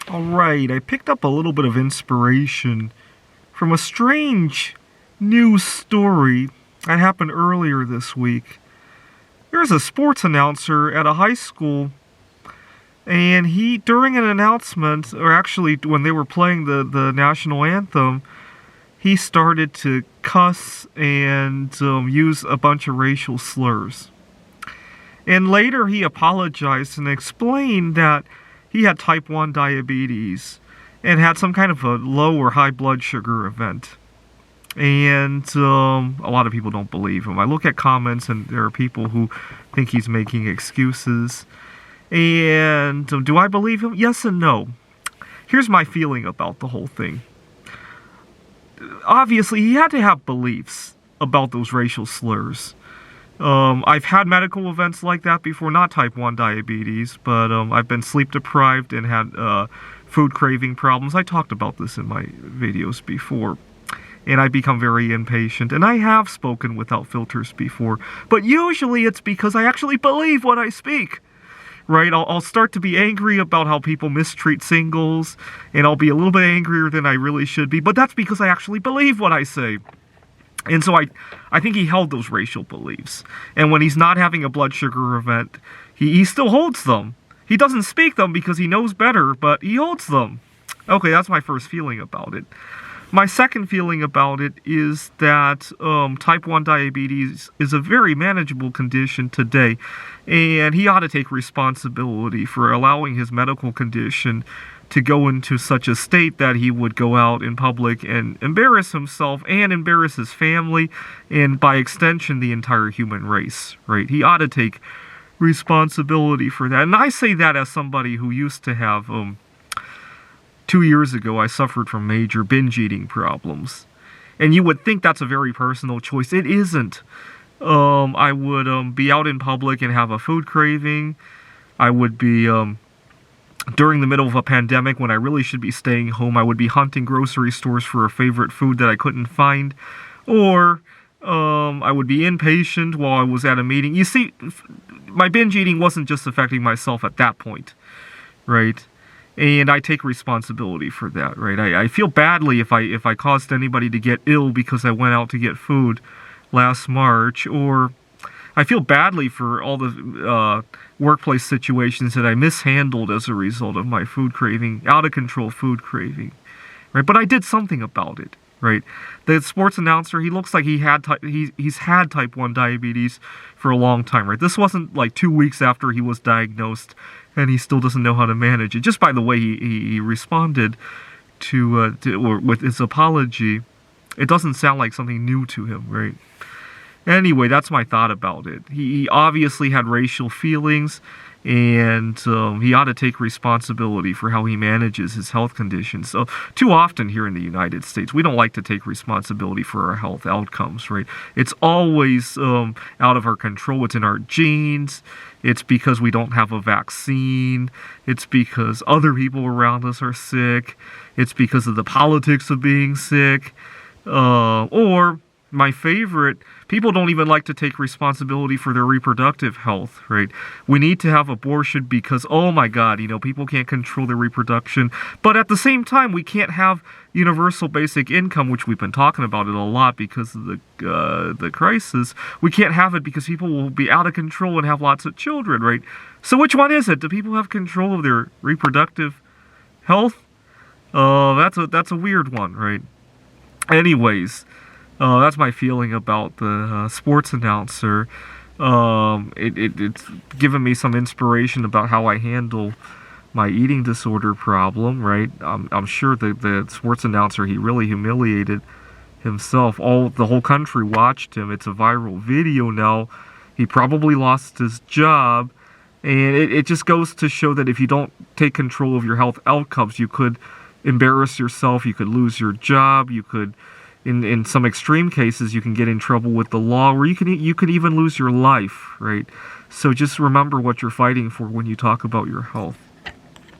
Alright, I picked up a little bit of inspiration from a strange news story that happened earlier this week. There's a sports announcer at a high school, and he, during an announcement, or actually when they were playing the national anthem, he started to cuss and use a bunch of racial slurs. And later he apologized and explained that he had type 1 diabetes and had some kind of a low or high blood sugar event. And a lot of people don't believe him. I look at comments and there are people who think he's making excuses. And do I believe him? Yes and no. Here's my feeling about the whole thing. Obviously, he had to have beliefs about those racial slurs. I've had medical events like that before, not type 1 diabetes, but I've been sleep deprived and had food craving problems. I talked about this in my videos before. And I become very impatient, and I have spoken without filters before. But usually it's because I actually believe what I speak. Right? I'll start to be angry about how people mistreat singles, and I'll be a little bit angrier than I really should be, but that's because I actually believe what I say. And so I think he held those racial beliefs. And when he's not having a blood sugar event, he still holds them. He doesn't speak them because he knows better, but he holds them. Okay, that's my first feeling about it. My second feeling about it is that type 1 diabetes is a very manageable condition today, and he ought to take responsibility for allowing his medical condition to go into such a state that he would go out in public and embarrass himself and embarrass his family, and by extension the entire human race, right? He ought to take responsibility for that. And I say that as somebody who used to have 2 years ago, I suffered from major binge eating problems. And you would think that's a very personal choice. It isn't. I would be out in public and have a food craving. I would be, during the middle of a pandemic when I really should be staying home, I would be hunting grocery stores for a favorite food that I couldn't find. Or I would be impatient while I was at a meeting. You see, my binge eating wasn't just affecting myself at that point, right? And I take responsibility for that, right? I feel badly if I caused anybody to get ill because I went out to get food last March, or I feel badly for all the workplace situations that I mishandled as a result of my food craving, out of control food craving, right? But I did something about it, right? The sports announcer, he looks like he's had type 1 diabetes for a long time, right? This wasn't like 2 weeks after he was diagnosed, and he still doesn't know how to manage it. Just by the way he responded to or with his apology, it doesn't sound like something new to him, right? Anyway, that's my thought about it. He obviously had racial feelings, and he ought to take responsibility for how he manages his health conditions. So, too often here in the United States, we don't like to take responsibility for our health outcomes, right? It's always out of our control. It's in our genes. It's because we don't have a vaccine. It's because other people around us are sick. It's because of the politics of being sick. Or, my favorite, people don't even like to take responsibility for their reproductive health, right? We need to have abortion because, oh my God, people can't control their reproduction. But at the same time, we can't have universal basic income, which we've been talking about it a lot because of the crisis. We can't have it because people will be out of control and have lots of children, right? So which one is it? Do people have control of their reproductive health? That's a weird one, right? Anyways, that's my feeling about the sports announcer. It's given me some inspiration about how I handle my eating disorder problem, right? I'm sure the sports announcer, he really humiliated himself. The whole country watched him. It's a viral video now. He probably lost his job. And it just goes to show that if you don't take control of your health outcomes, you could embarrass yourself, you could lose your job, you could... In some extreme cases, you can get in trouble with the law, or you could even lose your life, right? So just remember what you're fighting for when you talk about your health.